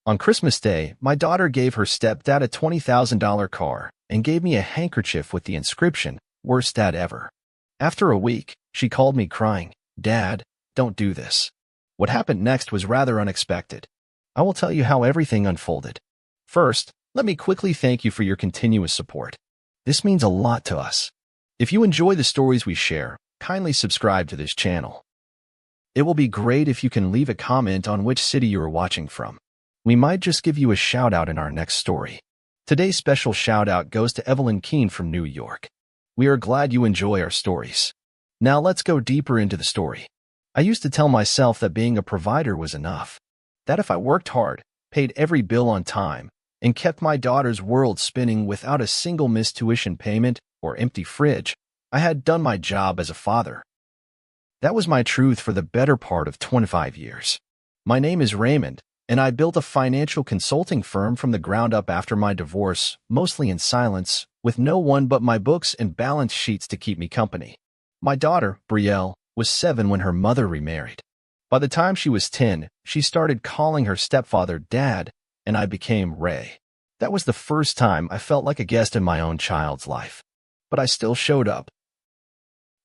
On Christmas Day, my daughter gave her stepdad a $20,000 car and gave me a handkerchief with the inscription, "Worst dad ever." After a week, she called me crying, "Dad, don't do this." What happened next was rather unexpected. I will tell you how everything unfolded. First, let me quickly thank you for your continuous support. This means a lot to us. If you enjoy the stories we share, kindly subscribe to this channel. It will be great if you can leave a comment on which city you are watching from. We might just give you a shout out in our next story. Today's special shout out goes to Evelyn Keene from New York. We are glad you enjoy our stories. Now let's go deeper into the story. I used to tell myself that being a provider was enough. That if I worked hard, paid every bill on time, and kept my daughter's world spinning without a single missed tuition payment or empty fridge, I had done my job as a father. That was my truth for the better part of 25 years. My name is Raymond, and I built a financial consulting firm from the ground up after my divorce, mostly in silence, with no one but my books and balance sheets to keep me company. My daughter, Brielle, was 7 when her mother remarried. By the time she was 10, she started calling her stepfather Dad, and I became Ray. That was the first time I felt like a guest in my own child's life. But I still showed up.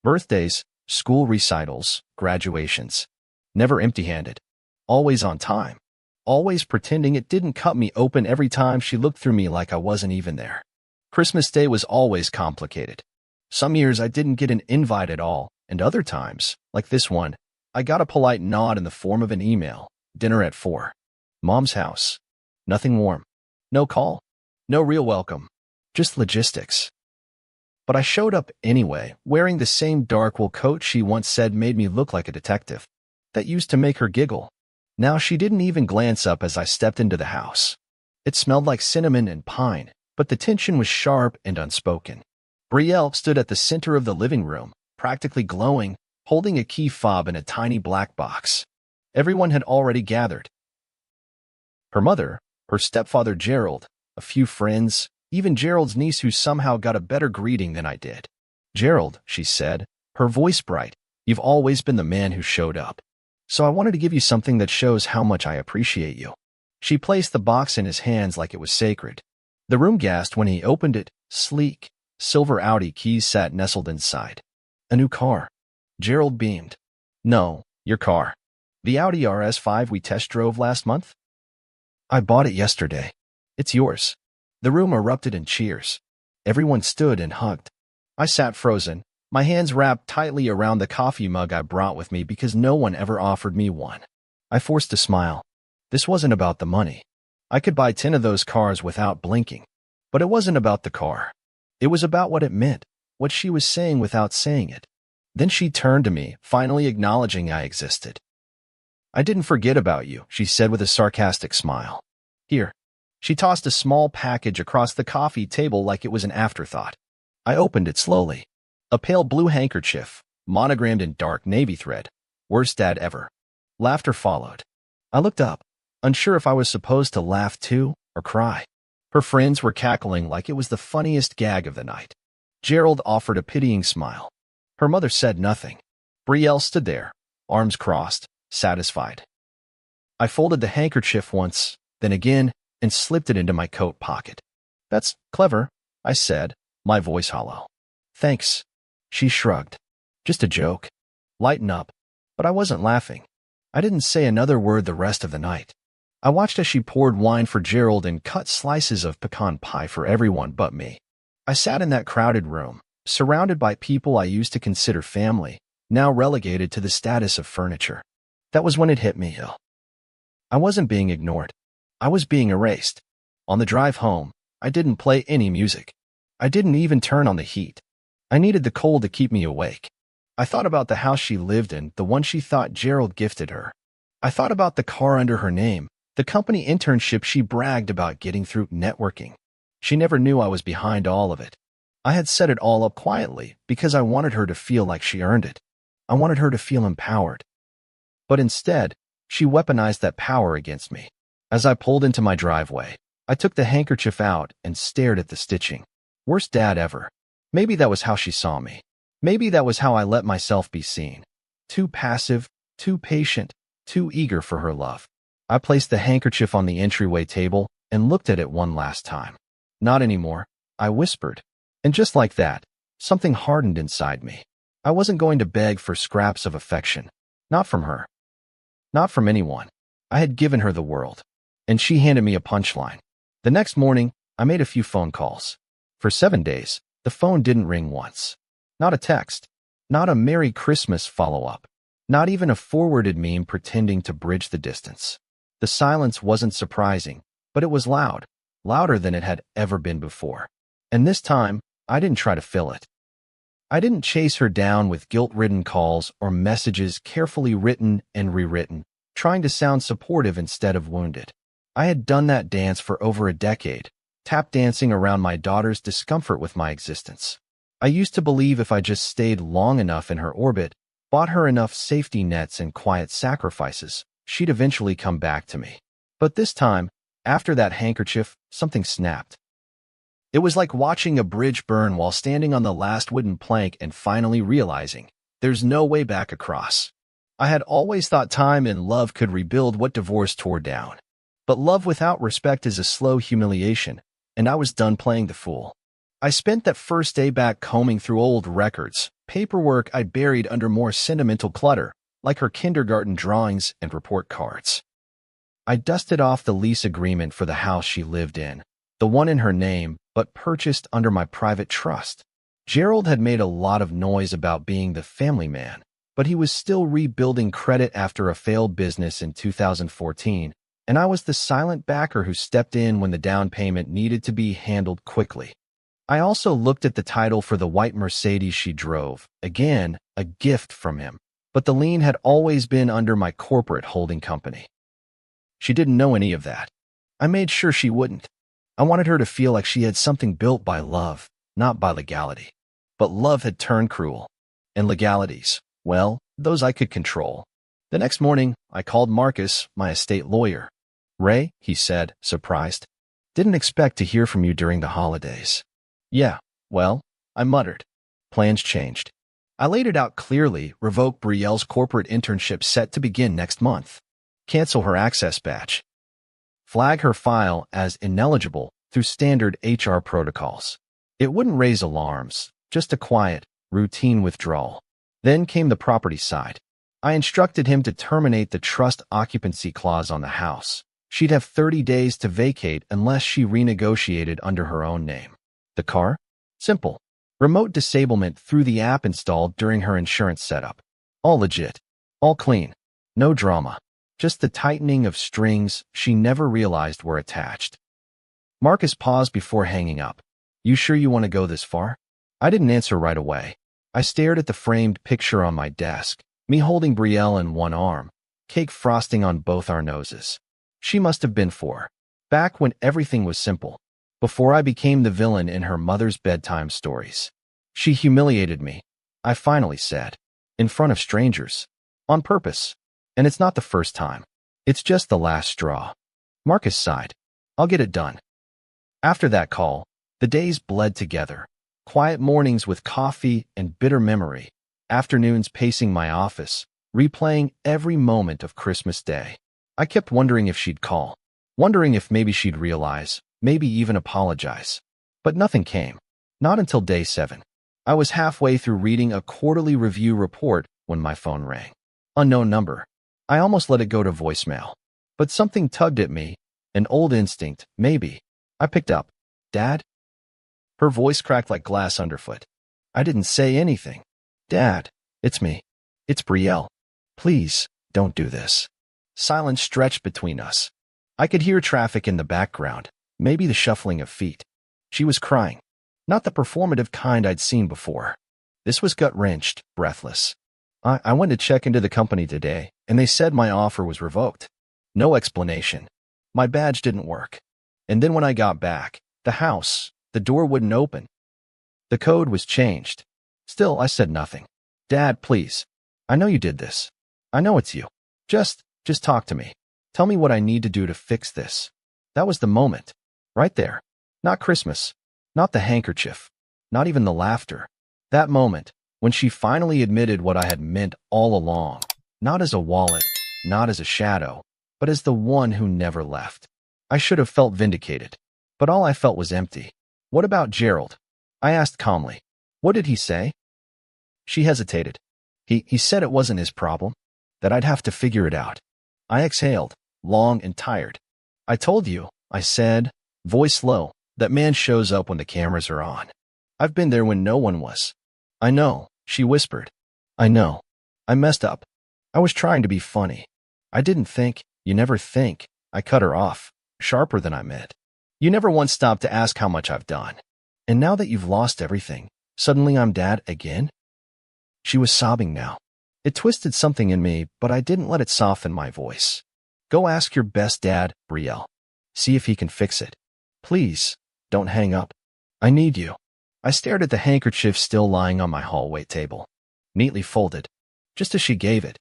Birthdays, school recitals, graduations. Never empty-handed. Always on time. Always pretending it didn't cut me open every time she looked through me like I wasn't even there. Christmas Day was always complicated. Some years I didn't get an invite at all, and other times, like this one, I got a polite nod in the form of an email. Dinner at 4. Mom's house. Nothing warm. No call. No real welcome. Just logistics. But I showed up anyway, wearing the same dark wool coat she once said made me look like a detective. That used to make her giggle. Now she didn't even glance up as I stepped into the house. It smelled like cinnamon and pine, but the tension was sharp and unspoken. Brielle stood at the center of the living room, practically glowing, holding a key fob in a tiny black box. Everyone had already gathered. Her mother, her stepfather Gerald, a few friends, even Gerald's niece who somehow got a better greeting than I did. "Gerald," she said, her voice bright, "you've always been the man who showed up. So I wanted to give you something that shows how much I appreciate you." She placed the box in his hands like it was sacred. The room gasped when he opened it. Sleek, silver Audi keys sat nestled inside. "A new car." Gerald beamed. "No, your car. The Audi RS5 we test drove last month? I bought it yesterday. It's yours." The room erupted in cheers. Everyone stood and hugged. I sat frozen, my hands wrapped tightly around the coffee mug I brought with me because no one ever offered me one. I forced a smile. This wasn't about the money. I could buy 10 of those cars without blinking. But it wasn't about the car. It was about what it meant, what she was saying without saying it. Then she turned to me, finally acknowledging I existed. "I didn't forget about you," she said with a sarcastic smile. "Here." She tossed a small package across the coffee table like it was an afterthought. I opened it slowly. A pale blue handkerchief, monogrammed in dark navy thread. "Worst dad ever." Laughter followed. I looked up, unsure if I was supposed to laugh too or cry. Her friends were cackling like it was the funniest gag of the night. Gerald offered a pitying smile. Her mother said nothing. Brielle stood there, arms crossed, satisfied. I folded the handkerchief once, then again, and slipped it into my coat pocket. "That's clever," I said, my voice hollow. "Thanks." She shrugged. "Just a joke. Lighten up." But I wasn't laughing. I didn't say another word the rest of the night. I watched as she poured wine for Gerald and cut slices of pecan pie for everyone but me. I sat in that crowded room, surrounded by people I used to consider family, now relegated to the status of furniture. That was when it hit me. I wasn't being ignored. I was being erased. On the drive home, I didn't play any music. I didn't even turn on the heat. I needed the cold to keep me awake. I thought about the house she lived in, the one she thought Gerald gifted her. I thought about the car under her name, the company internship she bragged about getting through networking. She never knew I was behind all of it. I had set it all up quietly because I wanted her to feel like she earned it. I wanted her to feel empowered. But instead, she weaponized that power against me. As I pulled into my driveway, I took the handkerchief out and stared at the stitching. Worst dad ever. Maybe that was how she saw me. Maybe that was how I let myself be seen. Too passive, too patient, too eager for her love. I placed the handkerchief on the entryway table and looked at it one last time. Not anymore, I whispered. And just like that, something hardened inside me. I wasn't going to beg for scraps of affection. Not from her. Not from anyone. I had given her the world. And she handed me a punchline. The next morning, I made a few phone calls. For 7 days, the phone didn't ring once. Not a text. Not a Merry Christmas follow-up. Not even a forwarded meme pretending to bridge the distance. The silence wasn't surprising, but it was loud. Louder than it had ever been before. And this time, I didn't try to fill it. I didn't chase her down with guilt-ridden calls or messages carefully written and rewritten, trying to sound supportive instead of wounded. I had done that dance for over a decade, tap dancing around my daughter's discomfort with my existence. I used to believe if I just stayed long enough in her orbit, bought her enough safety nets and quiet sacrifices, she'd eventually come back to me. But this time, after that handkerchief, something snapped. It was like watching a bridge burn while standing on the last wooden plank and finally realizing there's no way back across. I had always thought time and love could rebuild what divorce tore down. But love without respect is a slow humiliation, and I was done playing the fool. I spent that first day back combing through old records, paperwork I buried under more sentimental clutter, like her kindergarten drawings and report cards. I dusted off the lease agreement for the house she lived in, the one in her name, but purchased under my private trust. Gerald had made a lot of noise about being the family man, but he was still rebuilding credit after a failed business in 2014, and I was the silent backer who stepped in when the down payment needed to be handled quickly. I also looked at the title for the white Mercedes she drove, again, a gift from him, but the lien had always been under my corporate holding company. She didn't know any of that. I made sure she wouldn't. I wanted her to feel like she had something built by love, not by legality. But love had turned cruel. And legalities, well, those I could control. The next morning, I called Marcus, my estate lawyer. "Ray," he said, surprised. "Didn't expect to hear from you during the holidays." "Yeah, well," I muttered. Plans changed. I laid it out clearly, revoke Brielle's corporate internship set to begin next month. Cancel her access badge. Flag her file as ineligible through standard HR protocols. It wouldn't raise alarms, just a quiet, routine withdrawal. Then came the property side. I instructed him to terminate the trust occupancy clause on the house. She'd have 30 days to vacate unless she renegotiated under her own name. The car? Simple. Remote disablement through the app installed during her insurance setup. All legit. All clean. No drama. Just the tightening of strings she never realized were attached. Marcus paused before hanging up. "You sure you want to go this far?" I didn't answer right away. I stared at the framed picture on my desk, me holding Brielle in one arm, cake frosting on both our noses. She must have been 4. Back when everything was simple. Before I became the villain in her mother's bedtime stories. She humiliated me, I finally said. In front of strangers. On purpose. And it's not the first time. It's just the last straw. Marcus sighed. "I'll get it done." After that call, the days bled together. Quiet mornings with coffee and bitter memory. Afternoons pacing my office, replaying every moment of Christmas Day. I kept wondering if she'd call. Wondering if maybe she'd realize, maybe even apologize. But nothing came. Not until day 7. I was halfway through reading a quarterly review report when my phone rang. Unknown number. I almost let it go to voicemail. But something tugged at me, an old instinct, maybe. I picked up. "Dad?" Her voice cracked like glass underfoot. I didn't say anything. "Dad, it's me. It's Brielle. Please, don't do this." Silence stretched between us. I could hear traffic in the background, maybe the shuffling of feet. She was crying. Not the performative kind I'd seen before. This was gut-wrenched, breathless. I went to check into the company today, and they said my offer was revoked. No explanation. My badge didn't work. And then when I got back, the house, the door wouldn't open. The code was changed. Still, I said nothing. "Dad, please. I know you did this. I know it's you. Just talk to me. Tell me what I need to do to fix this." That was the moment. Right there. Not Christmas. Not the handkerchief. Not even the laughter. That moment, when she finally admitted what I had meant all along. Not as a wallet, not as a shadow, but as the one who never left. I should have felt vindicated, but all I felt was empty. What about Gerald? I asked calmly. What did he say? She hesitated. He said it wasn't his problem, that I'd have to figure it out. I exhaled, long and tired. I told you, I said, voice low, that man shows up when the cameras are on. I've been there when no one was. I know, she whispered. I know. I messed up. I was trying to be funny. I didn't think, you never think. I cut her off, sharper than I meant. You never once stopped to ask how much I've done. And now that you've lost everything, suddenly I'm dad again? She was sobbing now. It twisted something in me, but I didn't let it soften my voice. Go ask your best dad, Brielle. See if he can fix it. Please, don't hang up. I need you. I stared at the handkerchief still lying on my hallway table, neatly folded, just as she gave it.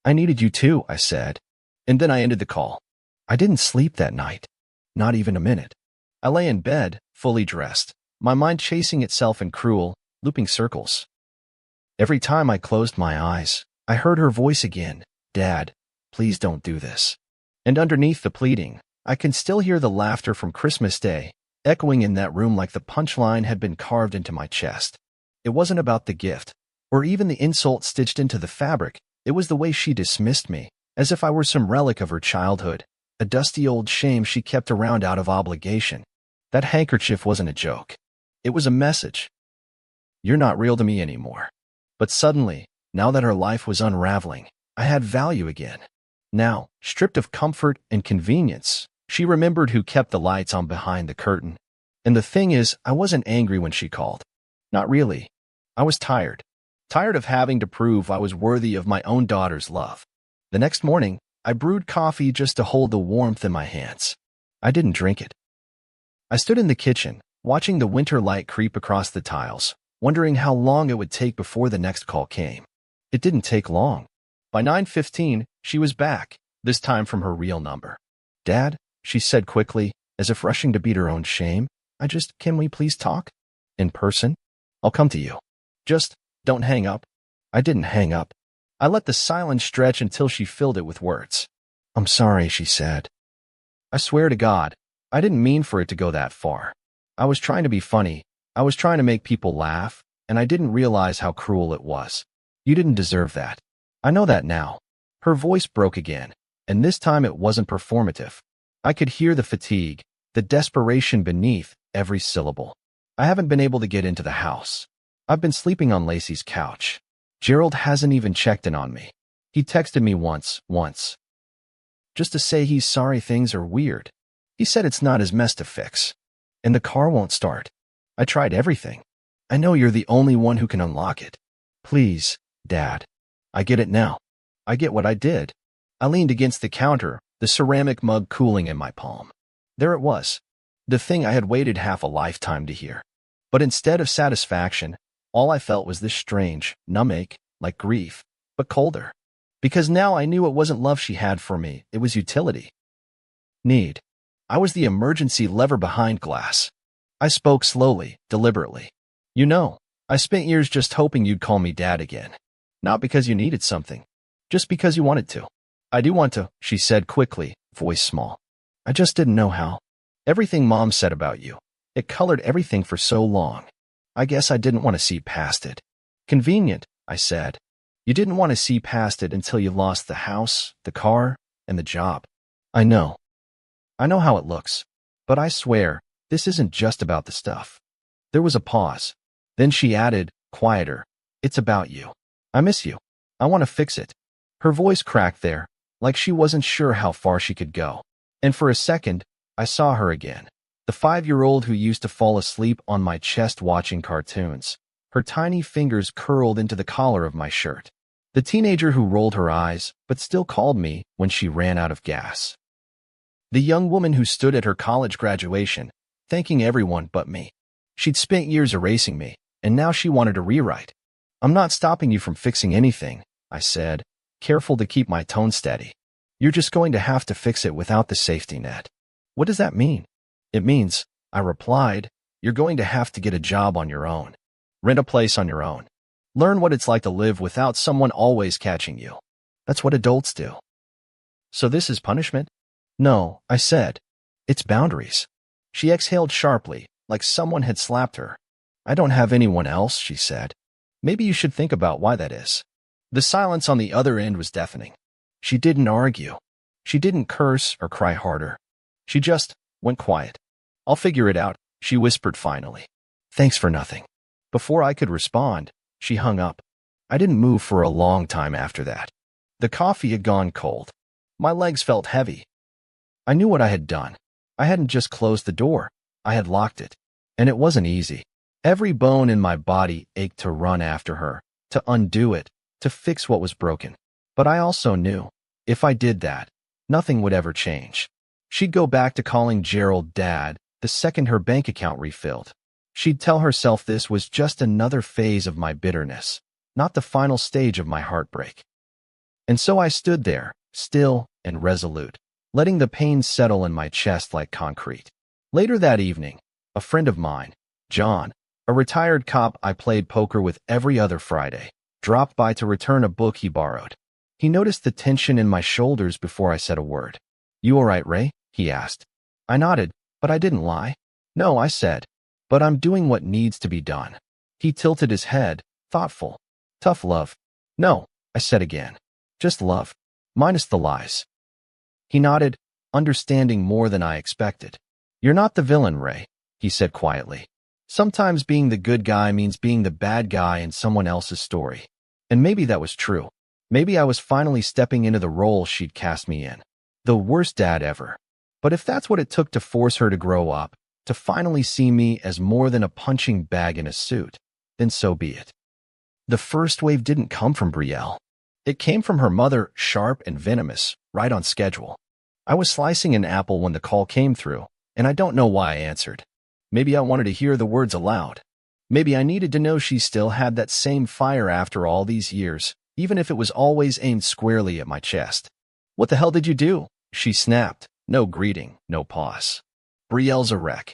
I needed you too, I said. And then I ended the call. I didn't sleep that night. Not even a minute. I lay in bed, fully dressed, my mind chasing itself in cruel, looping circles. Every time I closed my eyes, I heard her voice again. Dad, please don't do this. And underneath the pleading, I can still hear the laughter from Christmas Day, echoing in that room like the punchline had been carved into my chest. It wasn't about the gift, or even the insult stitched into the fabric. It was the way she dismissed me, as if I were some relic of her childhood, a dusty old shame she kept around out of obligation. That handkerchief wasn't a joke. It was a message. You're not real to me anymore. But suddenly, now that her life was unraveling, I had value again. Now, stripped of comfort and convenience, she remembered who kept the lights on behind the curtain. And the thing is, I wasn't angry when she called. Not really. I was tired. Tired of having to prove I was worthy of my own daughter's love. The next morning, I brewed coffee just to hold the warmth in my hands. I didn't drink it. I stood in the kitchen, watching the winter light creep across the tiles, wondering how long it would take before the next call came. It didn't take long. By 9:15, she was back, this time from her real number. Dad, she said quickly, as if rushing to beat her own shame, can we please talk? In person? I'll come to you. Just, don't hang up. I didn't hang up. I let the silence stretch until she filled it with words. I'm sorry, she said. I swear to God, I didn't mean for it to go that far. I was trying to be funny. I was trying to make people laugh, and I didn't realize how cruel it was. You didn't deserve that. I know that now. Her voice broke again, and this time it wasn't performative. I could hear the fatigue, the desperation beneath every syllable. I haven't been able to get into the house. I've been sleeping on Lacey's couch. Gerald hasn't even checked in on me. He texted me once, just to say he's sorry things are weird. He said it's not his mess to fix. And the car won't start. I tried everything. I know you're the only one who can unlock it. Please, Dad. I get it now. I get what I did. I leaned against the counter, the ceramic mug cooling in my palm. There it was. The thing I had waited half a lifetime to hear. But instead of satisfaction, all I felt was this strange, numb ache, like grief, but colder. Because now I knew it wasn't love she had for me, it was utility. Need. I was the emergency lever behind glass. I spoke slowly, deliberately. You know, I spent years just hoping you'd call me Dad again. Not because you needed something, just because you wanted to. I do want to, she said quickly, voice small. I just didn't know how. Everything Mom said about you, it colored everything for so long. I guess I didn't want to see past it. Convenient, I said. You didn't want to see past it until you lost the house, the car, and the job. I know. I know how it looks. But I swear, this isn't just about the stuff. There was a pause. Then she added, quieter, it's about you. I miss you. I want to fix it. Her voice cracked there, like she wasn't sure how far she could go. And for a second, I saw her again. The 5-year-old who used to fall asleep on my chest watching cartoons. Her tiny fingers curled into the collar of my shirt. The teenager who rolled her eyes, but still called me when she ran out of gas. The young woman who stood at her college graduation, thanking everyone but me. She'd spent years erasing me, and now she wanted a rewrite. I'm not stopping you from fixing anything, I said, careful to keep my tone steady. You're just going to have to fix it without the safety net. What does that mean? It means, I replied, you're going to have to get a job on your own. Rent a place on your own. Learn what it's like to live without someone always catching you. That's what adults do. So this is punishment? No, I said. It's boundaries. She exhaled sharply, like someone had slapped her. I don't have anyone else, she said. Maybe you should think about why that is. The silence on the other end was deafening. She didn't argue. She didn't curse or cry harder. She just went quiet. I'll figure it out, she whispered finally. Thanks for nothing. Before I could respond, she hung up. I didn't move for a long time after that. The coffee had gone cold. My legs felt heavy. I knew what I had done. I hadn't just closed the door. I had locked it. And it wasn't easy. Every bone in my body ached to run after her, to undo it, to fix what was broken. But I also knew, if I did that, nothing would ever change. She'd go back to calling Gerald Dad the second her bank account refilled. She'd tell herself this was just another phase of my bitterness, not the final stage of my heartbreak. And so I stood there, still and resolute, letting the pain settle in my chest like concrete. Later that evening, a friend of mine, John, a retired cop I played poker with every other Friday, dropped by to return a book he borrowed. He noticed the tension in my shoulders before I said a word. You all right, Ray? He asked. I nodded, but I didn't lie. No, I said, but I'm doing what needs to be done. He tilted his head, thoughtful. Tough love. No, I said again. Just love. Minus the lies. He nodded, understanding more than I expected. You're not the villain, Ray, he said quietly. Sometimes being the good guy means being the bad guy in someone else's story. And maybe that was true. Maybe I was finally stepping into the role she'd cast me in. The worst dad ever. But if that's what it took to force her to grow up, to finally see me as more than a punching bag in a suit, then so be it. The first wave didn't come from Brielle. It came from her mother, sharp and venomous, right on schedule. I was slicing an apple when the call came through, and I don't know why I answered. Maybe I wanted to hear the words aloud. Maybe I needed to know she still had that same fire after all these years, even if it was always aimed squarely at my chest. What the hell did you do? She snapped. No greeting, no pause. Brielle's a wreck.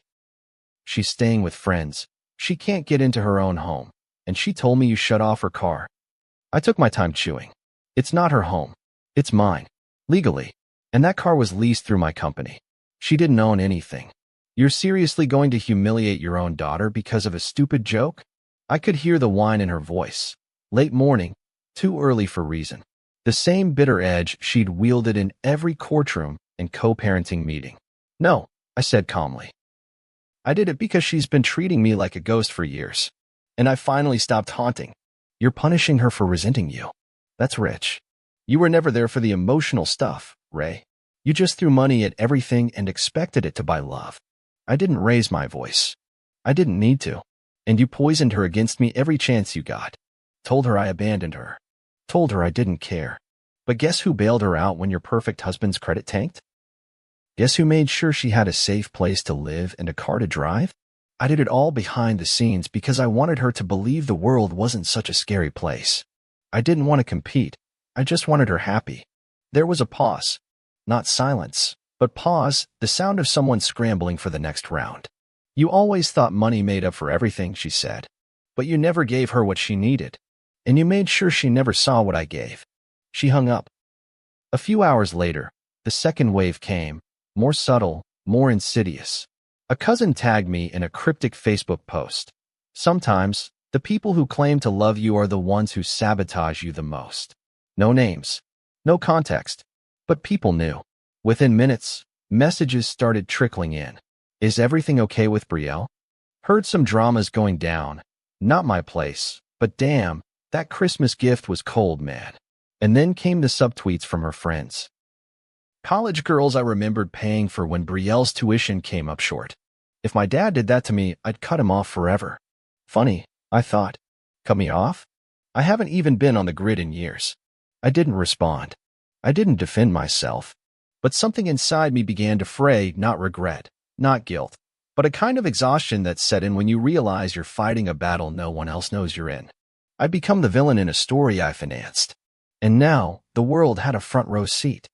She's staying with friends. She can't get into her own home, and she told me you shut off her car. I took my time chewing. It's not her home. It's mine. Legally. And that car was leased through my company. She didn't own anything. You're seriously going to humiliate your own daughter because of a stupid joke? I could hear the whine in her voice. Late morning, too early for reason. The same bitter edge she'd wielded in every courtroom and co-parenting meeting. No, I said calmly. I did it because she's been treating me like a ghost for years. And I finally stopped haunting. You're punishing her for resenting you. That's rich. You were never there for the emotional stuff, Ray. You just threw money at everything and expected it to buy love. I didn't raise my voice. I didn't need to. And you poisoned her against me every chance you got. Told her I abandoned her. Told her I didn't care. But guess who bailed her out when your perfect husband's credit tanked? Guess who made sure she had a safe place to live and a car to drive? I did it all behind the scenes because I wanted her to believe the world wasn't such a scary place. I didn't want to compete. I just wanted her happy. There was a pause. Not silence, but pause, the sound of someone scrambling for the next round. You always thought money made up for everything, she said. But you never gave her what she needed. And you made sure she never saw what I gave. She hung up. A few hours later, the second wave came, more subtle, more insidious. A cousin tagged me in a cryptic Facebook post. Sometimes, the people who claim to love you are the ones who sabotage you the most. No names, no context, but people knew. Within minutes, messages started trickling in. Is everything okay with Brielle? Heard some dramas going down. Not my place, but damn, that Christmas gift was cold, man. And then came the subtweets from her friends. College girls I remembered paying for when Brielle's tuition came up short. If my dad did that to me, I'd cut him off forever. Funny, I thought. Cut me off? I haven't even been on the grid in years. I didn't respond. I didn't defend myself. But something inside me began to fray, not regret, not guilt, but a kind of exhaustion that set in when you realize you're fighting a battle no one else knows you're in. I'd become the villain in a story I financed. And now, the world had a front row seat.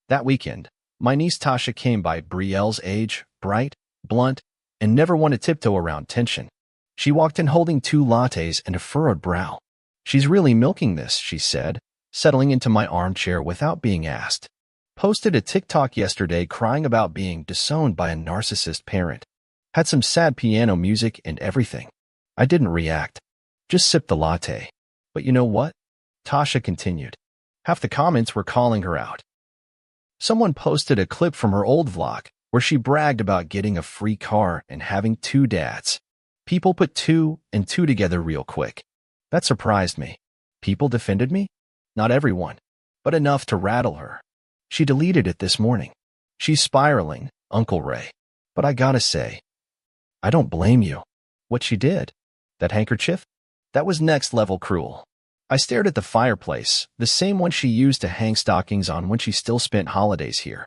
That weekend, my niece Tasha came by Brielle's age, bright, blunt, and never one to tiptoe around tension. She walked in holding 2 lattes and a furrowed brow. She's really milking this, she said, settling into my armchair without being asked. Posted a TikTok yesterday crying about being disowned by a narcissist parent. Had some sad piano music and everything. I didn't react. Just sipped the latte. But you know what? Tasha continued. Half the comments were calling her out. Someone posted a clip from her old vlog where she bragged about getting a free car and having 2 dads. People put 2 and 2 together real quick. That surprised me. People defended me? Not everyone, but enough to rattle her. She deleted it this morning. She's spiraling, Uncle Ray. But I gotta say, I don't blame you. What she did? That handkerchief? That was next level cruel. I stared at the fireplace, the same one she used to hang stockings on when she still spent holidays here.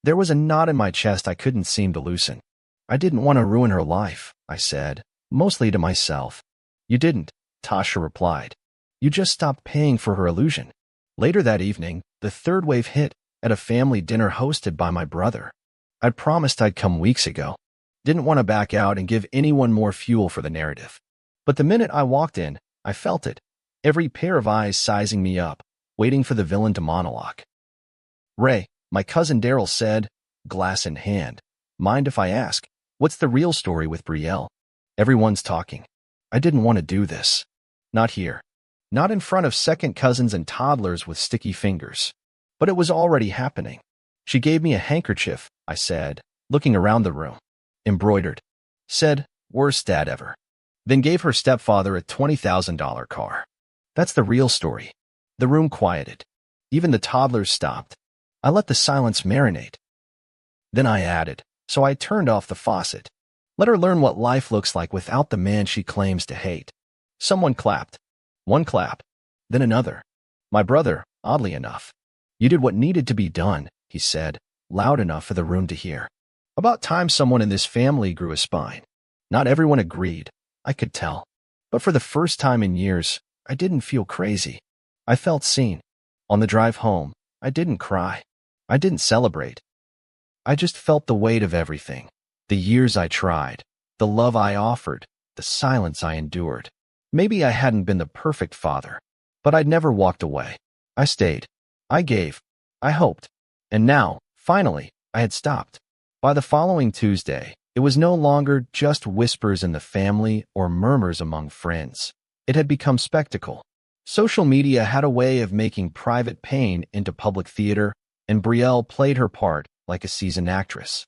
There was a knot in my chest I couldn't seem to loosen. I didn't want to ruin her life, I said, mostly to myself. You didn't, Tasha replied. You just stopped paying for her illusion. Later that evening, the third wave hit at a family dinner hosted by my brother. I'd promised I'd come weeks ago. Didn't want to back out and give anyone more fuel for the narrative. But the minute I walked in, I felt it. Every pair of eyes sizing me up, waiting for the villain to monologue. Ray, my cousin Daryl said, glass in hand, mind if I ask, what's the real story with Brielle? Everyone's talking. I didn't want to do this. Not here. Not in front of second cousins and toddlers with sticky fingers. But it was already happening. She gave me a handkerchief, I said, looking around the room. Embroidered. Said, worst dad ever. Then gave her stepfather a $20,000 car. That's the real story. The room quieted. Even the toddlers stopped. I let the silence marinate. Then I added, so I turned off the faucet. Let her learn what life looks like without the man she claims to hate. Someone clapped. One clap. Then another. My brother, oddly enough. You did what needed to be done, he said, loud enough for the room to hear. About time someone in this family grew a spine. Not everyone agreed, I could tell. But for the first time in years, I didn't feel crazy. I felt seen. On the drive home, I didn't cry. I didn't celebrate. I just felt the weight of everything. The years I tried, the love I offered, the silence I endured. Maybe I hadn't been the perfect father, but I'd never walked away. I stayed. I gave. I hoped. And now, finally, I had stopped. By the following Tuesday, it was no longer just whispers in the family or murmurs among friends. It had become spectacle. Social media had a way of making private pain into public theater, and Brielle played her part like a seasoned actress.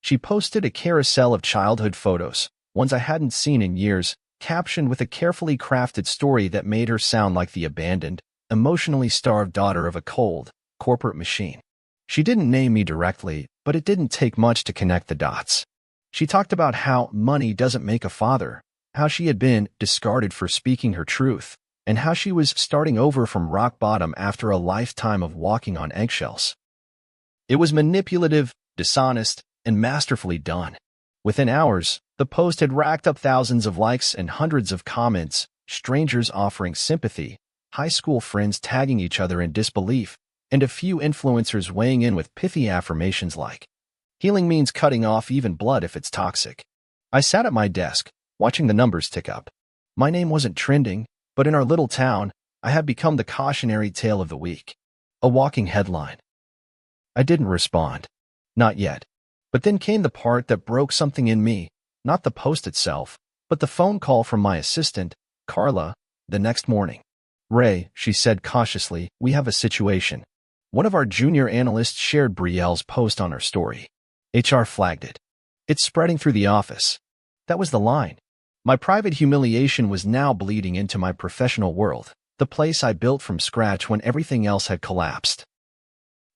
She posted a carousel of childhood photos, ones I hadn't seen in years, captioned with a carefully crafted story that made her sound like the abandoned, emotionally starved daughter of a cold, corporate machine. She didn't name me directly, but it didn't take much to connect the dots. She talked about how money doesn't make a father, how she had been discarded for speaking her truth, and how she was starting over from rock bottom after a lifetime of walking on eggshells. It was manipulative, dishonest, and masterfully done. Within hours, the post had racked up thousands of likes and hundreds of comments, strangers offering sympathy, high school friends tagging each other in disbelief, and a few influencers weighing in with pithy affirmations like, healing means cutting off even blood if it's toxic. I sat at my desk, watching the numbers tick up. My name wasn't trending, but in our little town, I had become the cautionary tale of the week. A walking headline. I didn't respond. Not yet. But then came the part that broke something in me, not the post itself, but the phone call from my assistant, Carla, the next morning. Ray, she said cautiously, we have a situation. One of our junior analysts shared Brielle's post on her story. HR flagged it. It's spreading through the office. That was the line. My private humiliation was now bleeding into my professional world, the place I built from scratch when everything else had collapsed.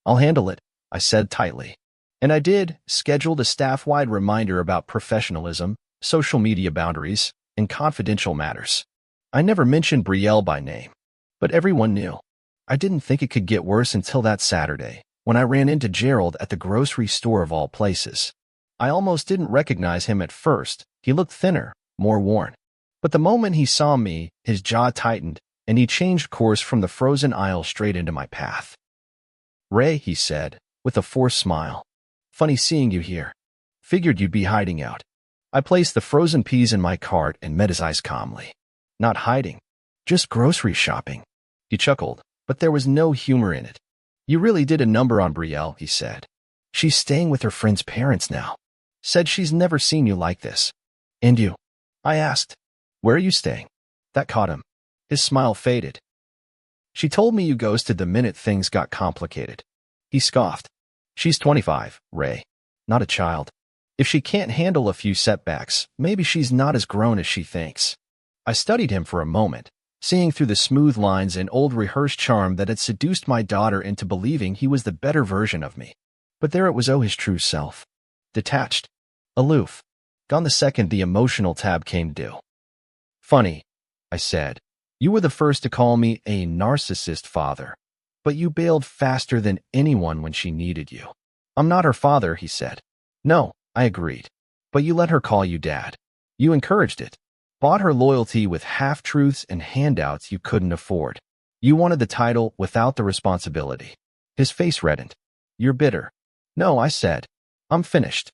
I'll handle it, I said tightly. And I did, scheduled a staff-wide reminder about professionalism, social media boundaries, and confidential matters. I never mentioned Brielle by name, but everyone knew. I didn't think it could get worse until that Saturday, when I ran into Gerald at the grocery store of all places. I almost didn't recognize him at first. He looked thinner, more worn. But the moment he saw me, his jaw tightened, and he changed course from the frozen aisle straight into my path. Ray, he said, with a forced smile. Funny seeing you here. Figured you'd be hiding out. I placed the frozen peas in my cart and met his eyes calmly. Not hiding. Just grocery shopping. He chuckled, but there was no humor in it. You really did a number on Brielle, he said. She's staying with her friend's parents now. Said she's never seen you like this. And you? I asked. Where are you staying? That caught him. His smile faded. She told me you ghosted the minute things got complicated. He scoffed. She's 25, Ray. Not a child. If she can't handle a few setbacks, maybe she's not as grown as she thinks. I studied him for a moment, seeing through the smooth lines and old rehearsed charm that had seduced my daughter into believing he was the better version of me. But there it was, his true self. Detached. Aloof. Gone the second the emotional tab came due. Funny, I said. You were the first to call me a narcissist father, but you bailed faster than anyone when she needed you. I'm not her father, he said. No, I agreed. But you let her call you dad. You encouraged it. Bought her loyalty with half-truths and handouts you couldn't afford. You wanted the title without the responsibility. His face reddened. You're bitter. No, I said. I'm finished.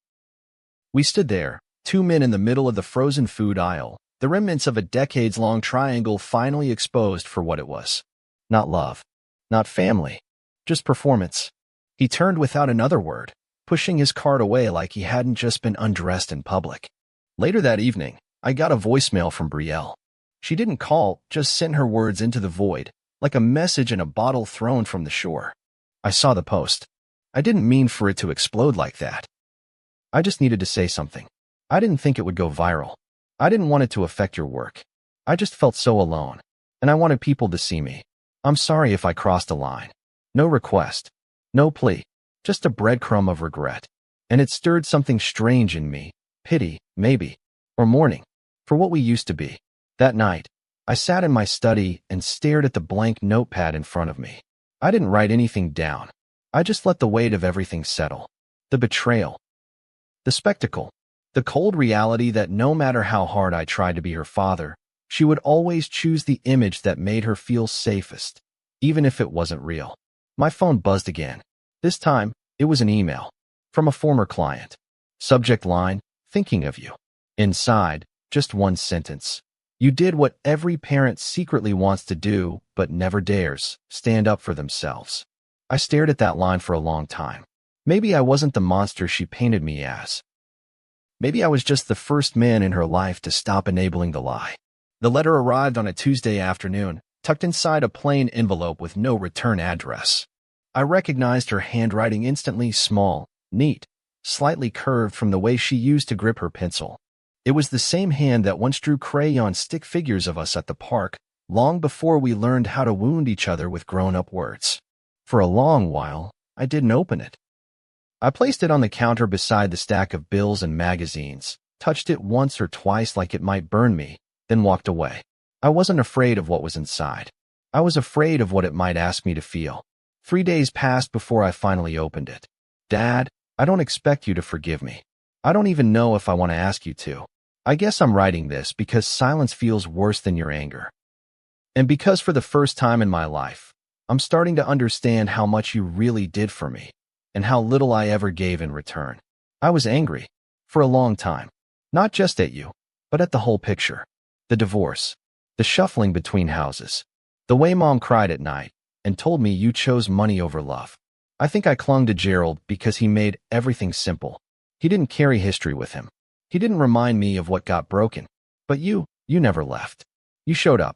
We stood there, two men in the middle of the frozen food aisle, the remnants of a decades-long triangle finally exposed for what it was. Not love. Not family. Just performance. He turned without another word, pushing his cart away like he hadn't just been undressed in public. Later that evening, I got a voicemail from Brielle. She didn't call, just sent her words into the void, like a message in a bottle thrown from the shore. I saw the post. I didn't mean for it to explode like that. I just needed to say something. I didn't think it would go viral. I didn't want it to affect your work. I just felt so alone, and I wanted people to see me. I'm sorry if I crossed a line. No request. No plea. Just a breadcrumb of regret. And it stirred something strange in me. Pity, maybe. Or mourning. For what we used to be. That night, I sat in my study and stared at the blank notepad in front of me. I didn't write anything down. I just let the weight of everything settle. The betrayal. The spectacle. The cold reality that no matter how hard I tried to be her father, she would always choose the image that made her feel safest, even if it wasn't real. My phone buzzed again. This time, it was an email. From a former client. Subject line, thinking of you. Inside, just one sentence. You did what every parent secretly wants to do, but never dares, stand up for themselves. I stared at that line for a long time. Maybe I wasn't the monster she painted me as. Maybe I was just the first man in her life to stop enabling the lie. The letter arrived on a Tuesday afternoon, tucked inside a plain envelope with no return address. I recognized her handwriting instantly, small, neat, slightly curved from the way she used to grip her pencil. It was the same hand that once drew crayon stick figures of us at the park, long before we learned how to wound each other with grown-up words. For a long while, I didn't open it. I placed it on the counter beside the stack of bills and magazines, touched it once or twice like it might burn me, then walked away. I wasn't afraid of what was inside. I was afraid of what it might ask me to feel. 3 days passed before I finally opened it. Dad, I don't expect you to forgive me. I don't even know if I want to ask you to. I guess I'm writing this because silence feels worse than your anger. And because for the first time in my life, I'm starting to understand how much you really did for me, and how little I ever gave in return. I was angry. For a long time. Not just at you, but at the whole picture. The divorce. The shuffling between houses. The way Mom cried at night, and told me you chose money over love. I think I clung to Gerald because he made everything simple. He didn't carry history with him. He didn't remind me of what got broken. But you never left. You showed up.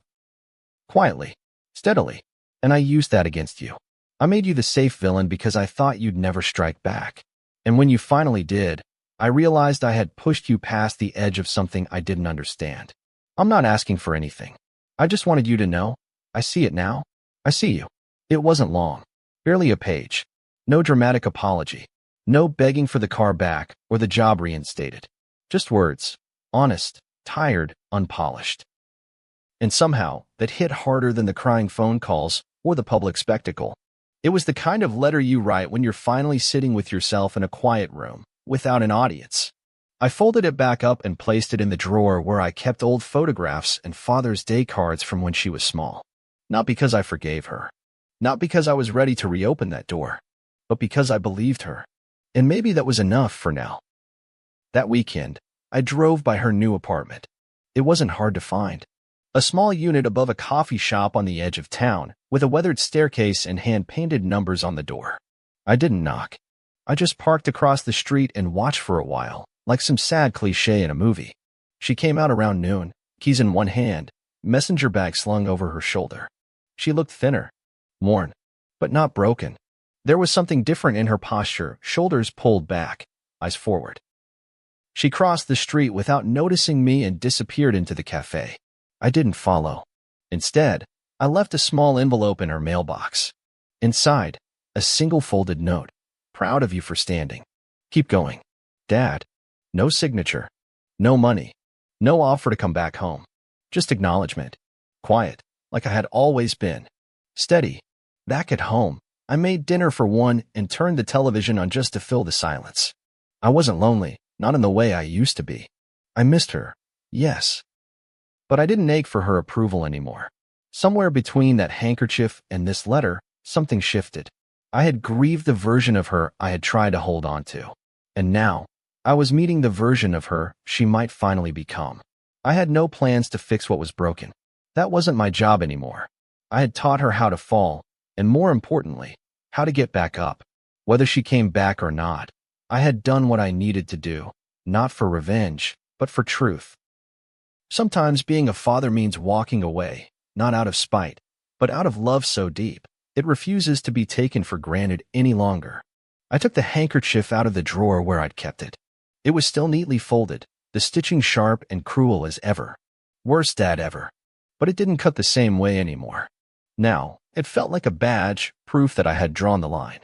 Quietly. Steadily. And I used that against you. I made you the safe villain because I thought you'd never strike back. And when you finally did, I realized I had pushed you past the edge of something I didn't understand. I'm not asking for anything. I just wanted you to know. I see it now. I see you. It wasn't long. Barely a page. No dramatic apology. No begging for the car back or the job reinstated. Just words. Honest, tired, unpolished. And somehow, that hit harder than the crying phone calls or the public spectacle. It was the kind of letter you write when you're finally sitting with yourself in a quiet room, without an audience. I folded it back up and placed it in the drawer where I kept old photographs and Father's Day cards from when she was small. Not because I forgave her. Not because I was ready to reopen that door. But because I believed her. And maybe that was enough for now. That weekend, I drove by her new apartment. It wasn't hard to find. A small unit above a coffee shop on the edge of town, with a weathered staircase and hand-painted numbers on the door. I didn't knock. I just parked across the street and watched for a while, like some sad cliché in a movie. She came out around noon, keys in one hand, messenger bag slung over her shoulder. She looked thinner, worn, but not broken. There was something different in her posture, shoulders pulled back, eyes forward. She crossed the street without noticing me and disappeared into the cafe. I didn't follow. Instead, I left a small envelope in her mailbox. Inside, a single folded note. Proud of you for standing. Keep going. Dad. No signature. No money. No offer to come back home. Just acknowledgement. Quiet, like I had always been. Steady. Back at home, I made dinner for one and turned the television on just to fill the silence. I wasn't lonely, not in the way I used to be. I missed her, yes. But I didn't ache for her approval anymore. Somewhere between that handkerchief and this letter, something shifted. I had grieved the version of her I had tried to hold on to. And now, I was meeting the version of her she might finally become. I had no plans to fix what was broken. That wasn't my job anymore. I had taught her how to fall, and more importantly, how to get back up. Whether she came back or not, I had done what I needed to do, not for revenge, but for truth. Sometimes being a father means walking away, not out of spite, but out of love so deep, it refuses to be taken for granted any longer. I took the handkerchief out of the drawer where I'd kept it. It was still neatly folded, the stitching sharp and cruel as ever. Worst dad ever. But it didn't cut the same way anymore. Now, it felt like a badge, proof that I had drawn the line.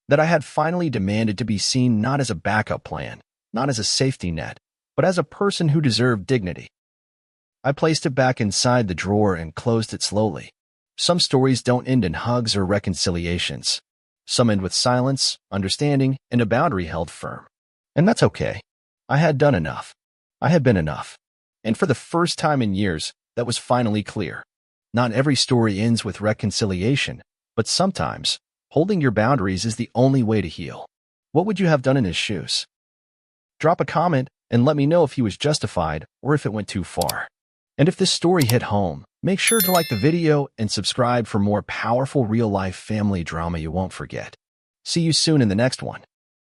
That I had finally demanded to be seen not as a backup plan, not as a safety net, but as a person who deserved dignity. I placed it back inside the drawer and closed it slowly. Some stories don't end in hugs or reconciliations. Some end with silence, understanding, and a boundary held firm. And that's okay. I had done enough. I had been enough. And for the first time in years, that was finally clear. Not every story ends with reconciliation, but sometimes, holding your boundaries is the only way to heal. What would you have done in his shoes? Drop a comment and let me know if he was justified or if it went too far. And if this story hit home, make sure to like the video and subscribe for more powerful real-life family drama you won't forget. See you soon in the next one.